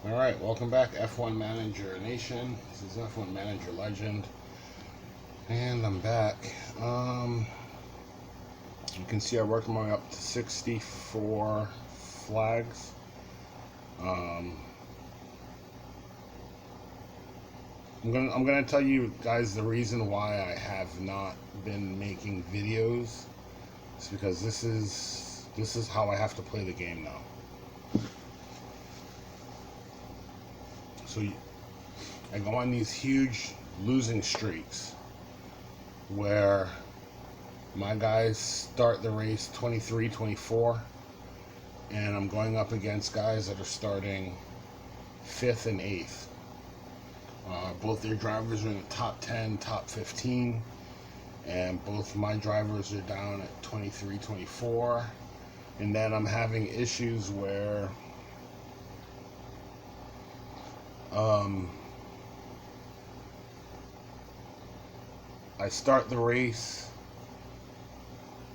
Alright, welcome back, F1 Manager Nation. This is F1 Manager Legend. And I'm back. You can see I worked my way up to 64 flags. I'm gonna tell you guys the reason why I have not been making videos. It's because this is how I have to play the game now. So I go on these huge losing streaks where my guys start the race 23, 24, and I'm going up against guys that are starting 5th and 8th. Both their drivers are in the top 10, top 15, and both my drivers are down at 23, 24. And then I'm having issues where I start the race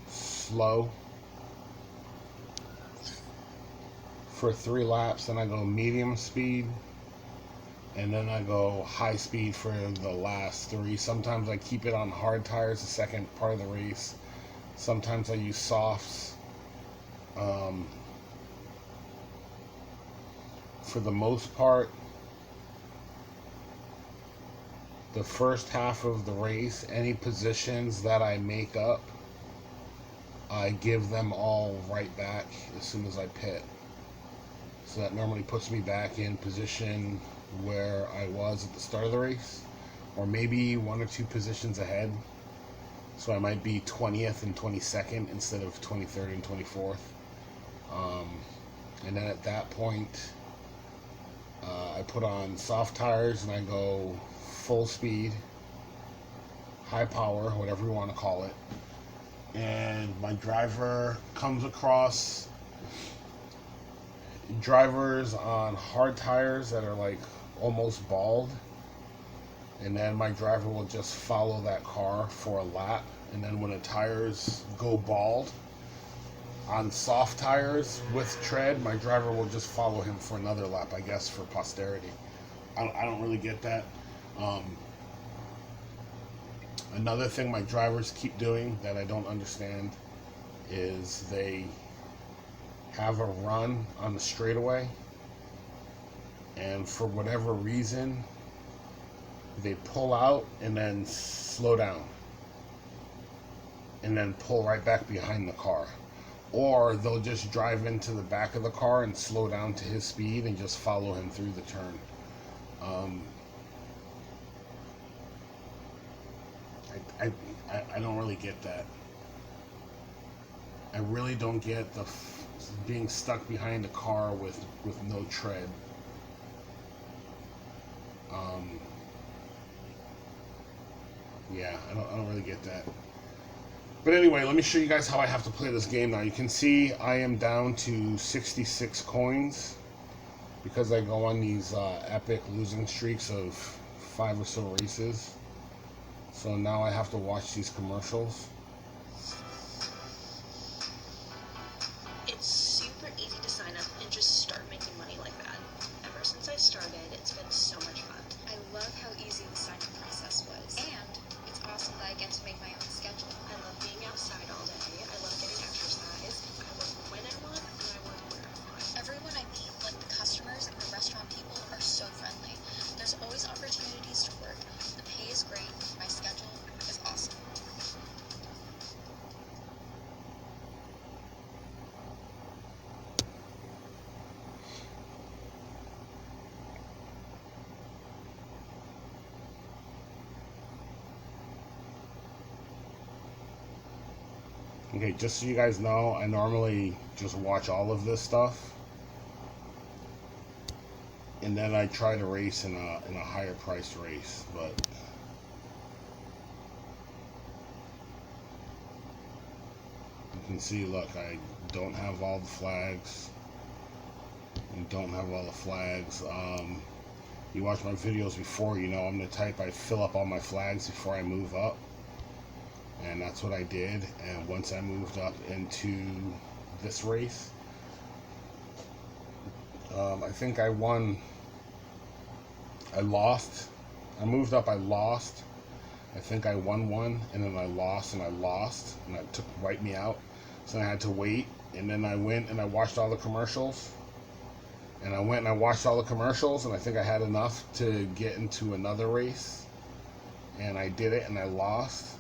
slow for 3 laps, then I go medium speed, and then I go high speed for the last 3. Sometimes I keep it on hard tires the second part of the race. Sometimes I use softs. For the most part, the first half of the race, any positions that I make up, I give them all right back as soon as I pit. So that normally puts me back in position where I was at the start of the race, or maybe 1 or 2 positions ahead. So I might be 20th and 22nd instead of 23rd and 24th. And then at that point, I put on soft tires and I go full speed, high power, whatever you want to call it. And my driver comes across drivers on hard tires that are like almost bald, and then my driver will just follow that car for a lap. And then when the tires go bald on soft tires with tread, my driver will just follow him for another lap, I guess, for posterity. I don't really get that. Another thing my drivers keep doing that I don't understand is they have a run on the straightaway, and for whatever reason they pull out and then slow down and then pull right back behind the car, or they'll just drive into the back of the car and slow down to his speed and just follow him through the turn. I don't really get that. I really don't get the being stuck behind a car with no tread. Yeah, I don't really get that. But anyway, let me show you guys how I have to play this game now. You can see I am down to 66 coins because I go on these epic losing streaks of 5 or so races. So now I have to watch these commercials. It's super easy to sign up and just start making money like that. Ever since I started, it's been so much fun. I love how easy the sign-up process was. And it's awesome that I get to make my own schedule. I love being outside all day. I love getting exercise. I work when I want, and I work where I want. Everyone I meet, like the customers and the restaurant people, are so friendly. There's always opportunities to work. The pay is great. My schedule is awesome. Okay, just so you guys know, I normally just watch all of this stuff, and then I try to race in a higher priced race. But you can see, look, I don't have all the flags. You watch my videos before, you know I'm the type, I fill up all my flags before I move up. And that's what I did. And once I moved up into this race, I think I won I lost. I moved up. I lost. I think I won one, and then I lost, and it took wiped me out. So I had to wait, and then I went and I watched all the commercials, and I think I had enough to get into another race, and I did it, and I lost,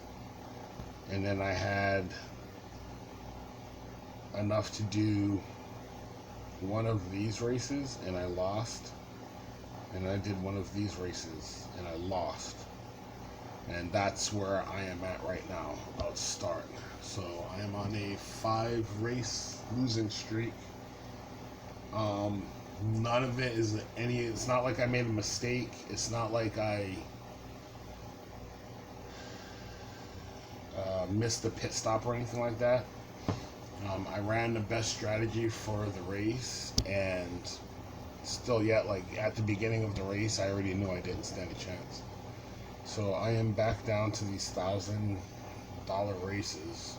and then I had enough to do one of these races, and I lost, and I did one of these races, and I lost. And that's where I am at right now, about to start. So I am on a 5-race losing streak. None of it is it's not like I made a mistake. It's not like I missed the pit stop or anything like that. I ran the best strategy for the race, and still yet, like at the beginning of the race, I already knew I didn't stand a chance. So I am back down to these $1,000 races.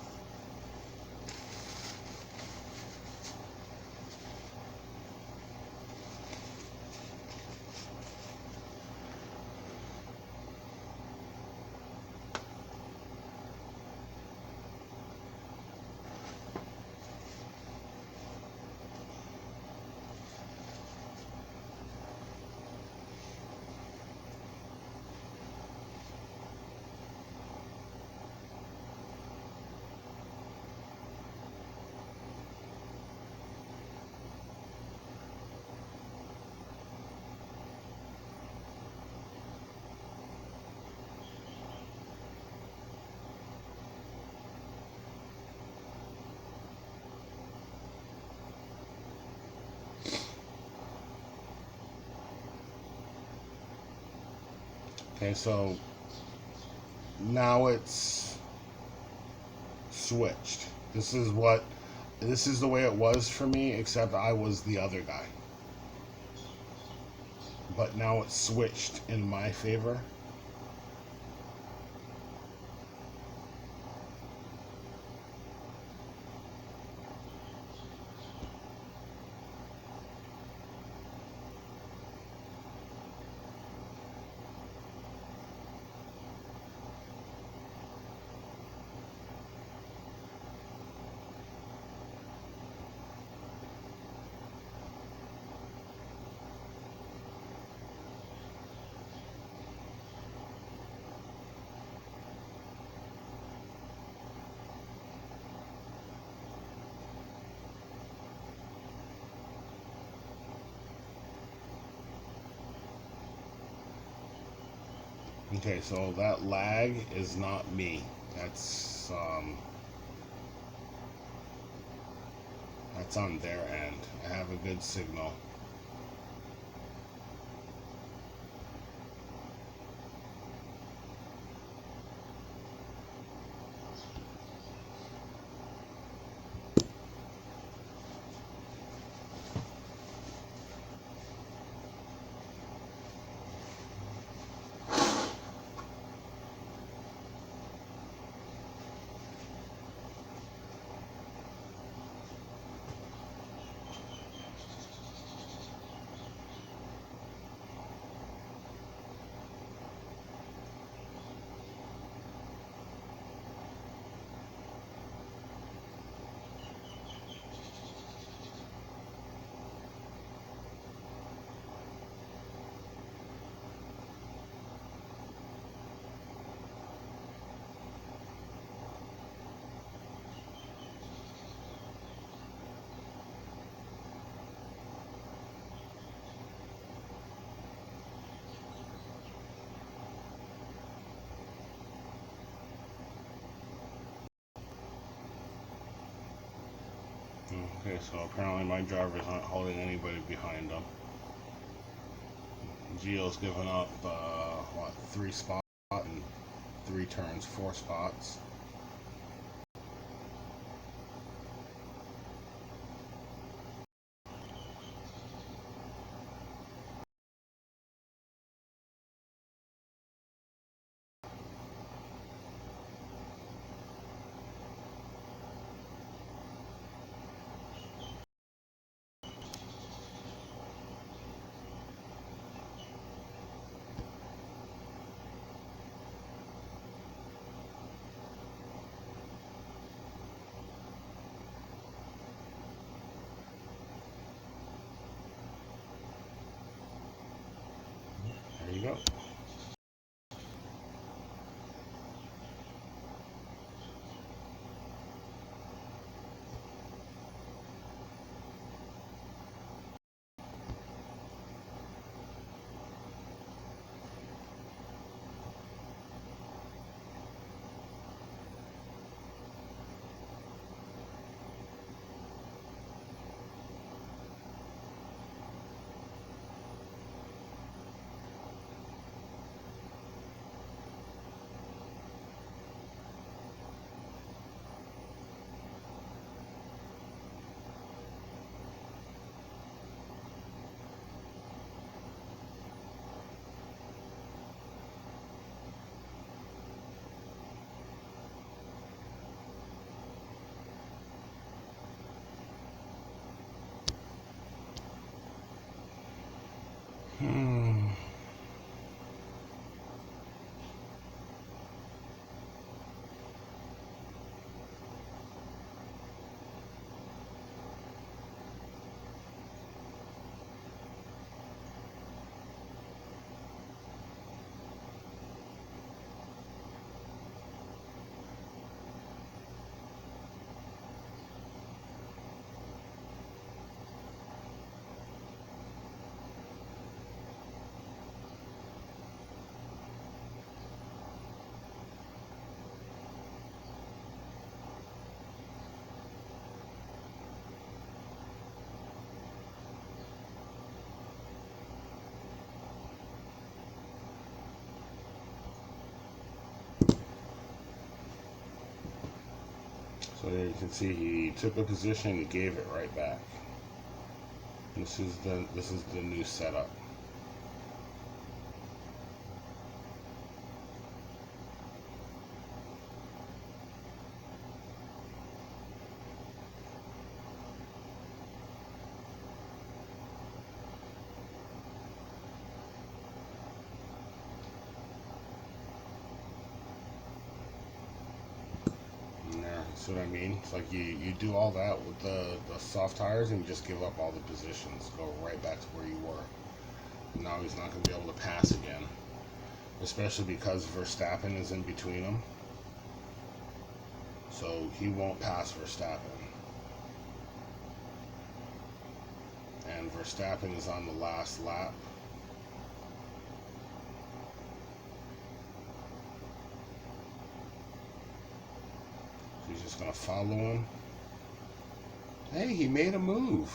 Okay, so now it's switched. This is the way it was for me, except I was the other guy. But now it's switched in my favor. Okay, so that lag is not me. That's on their end. I have a good signal. Okay, so apparently my driver's not holding anybody behind them. Gio's given up, 3 spots in 3 turns, 4 spots. you go. So there you can see he took a position and gave it right back. This is the new setup. See what I mean? It's like you do all that with the soft tires and you just give up all the positions. Go right back to where you were. Now he's not going to be able to pass again. Especially because Verstappen is in between them. So he won't pass Verstappen. And Verstappen is on the last lap. He's just going to follow him. Hey, he made a move.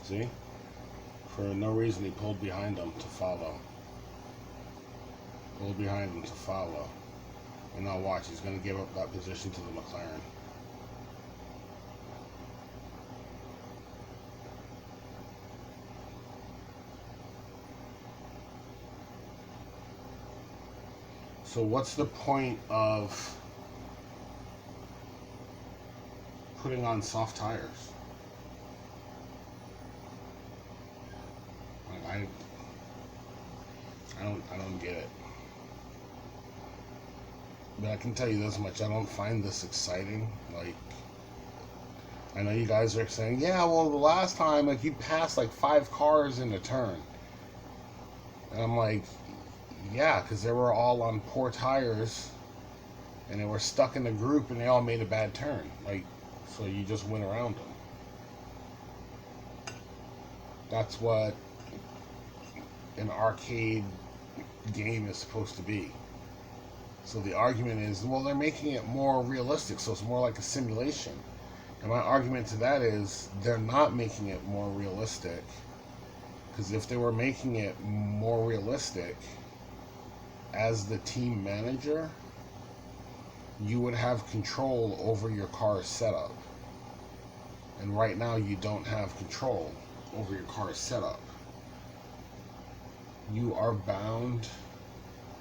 See? For no reason he pulled behind him to follow. Pulled behind him to follow. And now watch, he's going to give up that position to the McLaren. So what's the point of putting on soft tires? I don't get it. But I can tell you this much, I don't find this exciting. Like, I know you guys are saying, yeah, well, the last time, like, you passed like 5 cars in a turn. And I'm like, yeah, because they were all on poor tires and they were stuck in a group and they all made a bad turn. Like, so you just went around them. That's what an arcade game is supposed to be. So the argument is, well, they're making it more realistic, so it's more like a simulation. And my argument to that is, they're not making it more realistic. Because if they were making it more realistic, as the team manager, you would have control over your car's setup. And right now, you don't have control over your car's setup. you are bound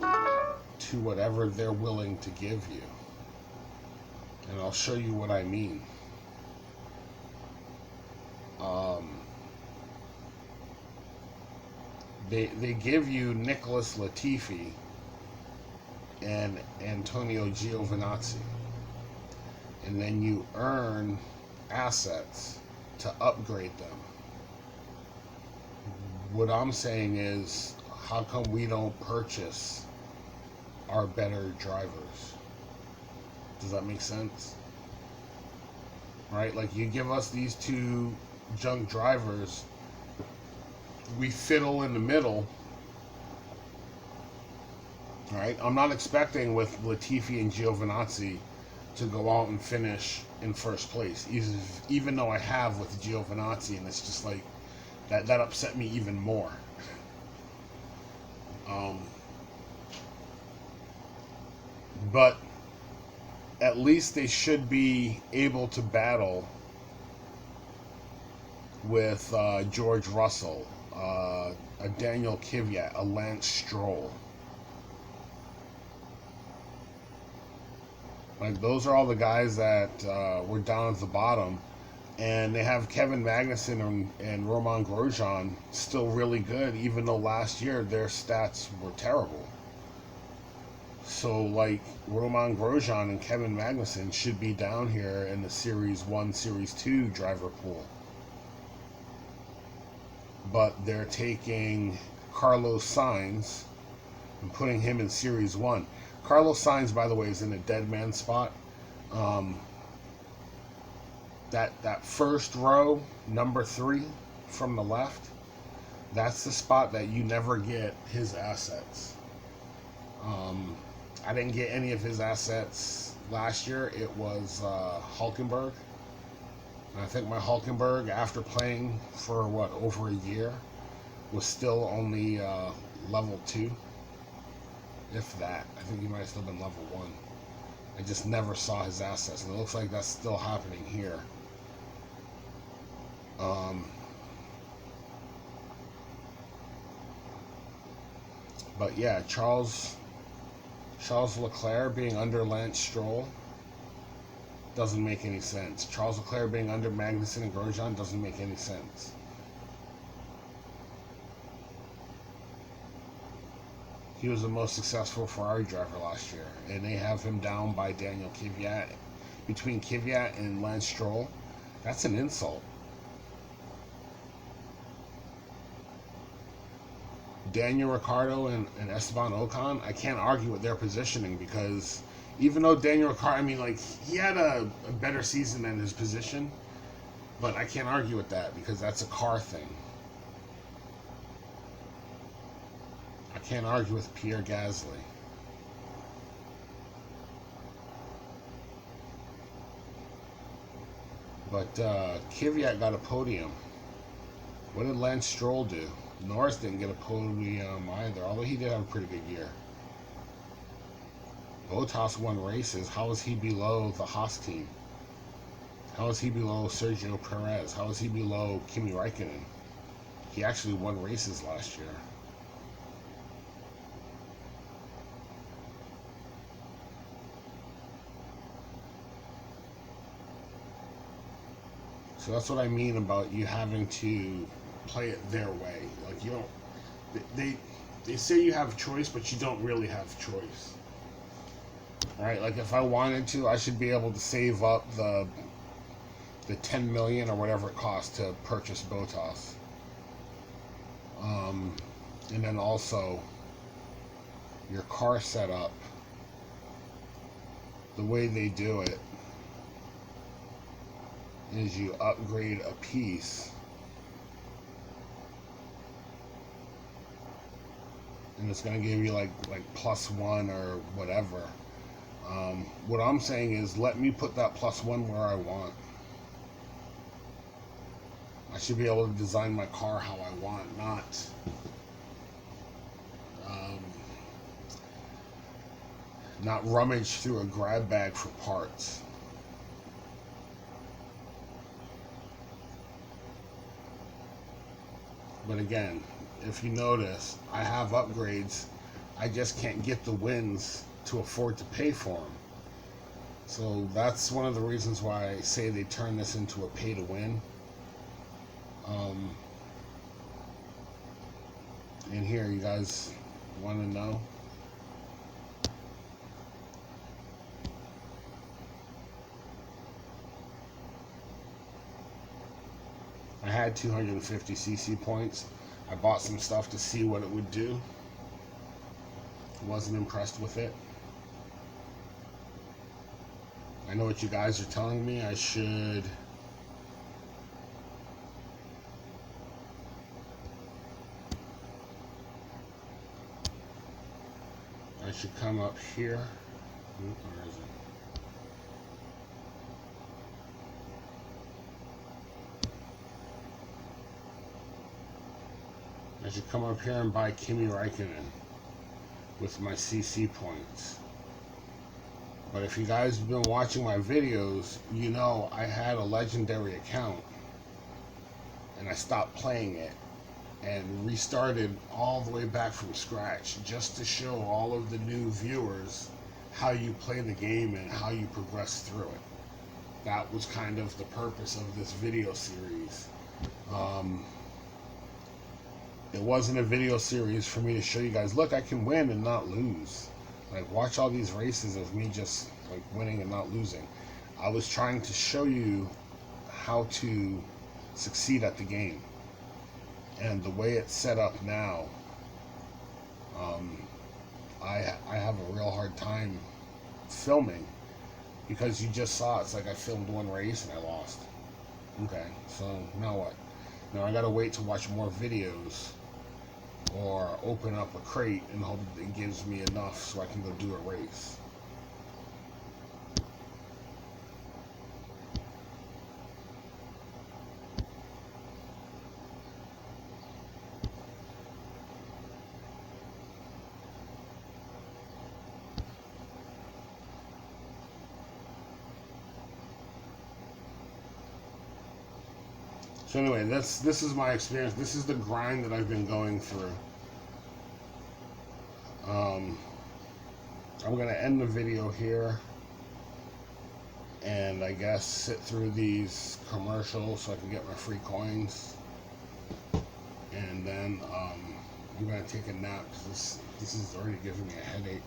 to whatever they're willing to give you. And I'll show you what I mean. They give you Nicholas Latifi and Antonio Giovinazzi, and then you earn assets to upgrade them. What I'm saying is, how come we don't purchase our better drivers? Does that make sense? Right? Like, you give us these two junk drivers, we fiddle in the middle. Right? I'm not expecting with Latifi and Giovinazzi to go out and finish in first place, even though I have with Giovinazzi, and it's just like that upset me even more. But at least they should be able to battle with George Russell, a Daniel Kvyat, a Lance Stroll. Like, those are all the guys that were down at the bottom, and they have Kevin Magnussen and Romain Grosjean still really good, even though last year their stats were terrible. So, like, Romain Grosjean and Kevin Magnussen should be down here in the Series 1, Series 2 driver pool. But they're taking Carlos Sainz and putting him in Series 1. Carlos Sainz, by the way, is in a dead man spot. That first row, number 3 from the left, that's the spot that you never get his assets. I didn't get any of his assets last year. It was Hulkenberg. And I think my Hulkenberg, after playing for, over a year, was still only level 2. If that. I think he might have still been level 1. I just never saw his assets, and it looks like that's still happening here. But yeah, Charles Leclerc being under Lance Stroll doesn't make any sense. Charles Leclerc being under Magnussen and Grosjean doesn't make any sense. He was the most successful Ferrari driver last year, and they have him down by Daniel Kvyat. Between Kvyat and Lance Stroll, that's an insult. Daniel Ricciardo and Esteban Ocon, I can't argue with their positioning, because even though Daniel Ricciardo, he had a better season than his position, but I can't argue with that because that's a car thing. I can't argue with Pierre Gasly. But Kvyat got a podium. What did Lance Stroll do? Norris didn't get a podium either, although he did have a pretty good year. Bottas won races. How is he below the Haas team? How is he below Sergio Perez? How is he below Kimi Räikkönen? He actually won races last year. So that's what I mean about you having to play it their way. Like, you don't. They say you have choice, but you don't really have choice. Right? Like, if I wanted to, I should be able to save up the 10 million or whatever it costs to purchase Bottas. And then also your car setup, the way they do it is you upgrade a piece, and it's going to give you like +1 or whatever. What I'm saying is, let me put that +1 where I want. I should be able to design my car how I want, not rummage through a grab bag for parts. But again, if you notice, I have upgrades. I just can't get the wins to afford to pay for them. So that's one of the reasons why I say they turn this into a pay to win. And here, you guys want to know? I had 250 CC points. I bought some stuff to see what it would do. Wasn't impressed with it. I know what you guys are telling me. I should come up here. Where is it? I should come up here and buy Kimi Räikkönen with my CC points. But if you guys have been watching my videos, you know I had a legendary account and I stopped playing it and restarted all the way back from scratch just to show all of the new viewers how you play the game and how you progress through it. That was kind of the purpose of this video series. It wasn't a video series for me to show you guys, look, I can win and not lose. Like, watch all these races of me just like winning and not losing. I was trying to show you how to succeed at the game. And the way it's set up now, I have a real hard time filming because you just saw it's like I filmed one race and I lost. Okay, so now what? Now I gotta wait to watch more videos or open up a crate and hope it gives me enough so I can go do a race. So anyway, this is my experience. This is the grind that I've been going through. I'm gonna end the video here and I guess sit through these commercials so I can get my free coins, and then I'm gonna take a nap because this is already giving me a headache.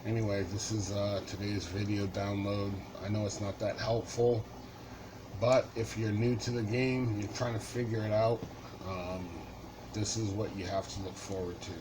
Anyway, this is today's video download. I know it's not that helpful, but if you're new to the game, you're trying to figure it out, this is what you have to look forward to.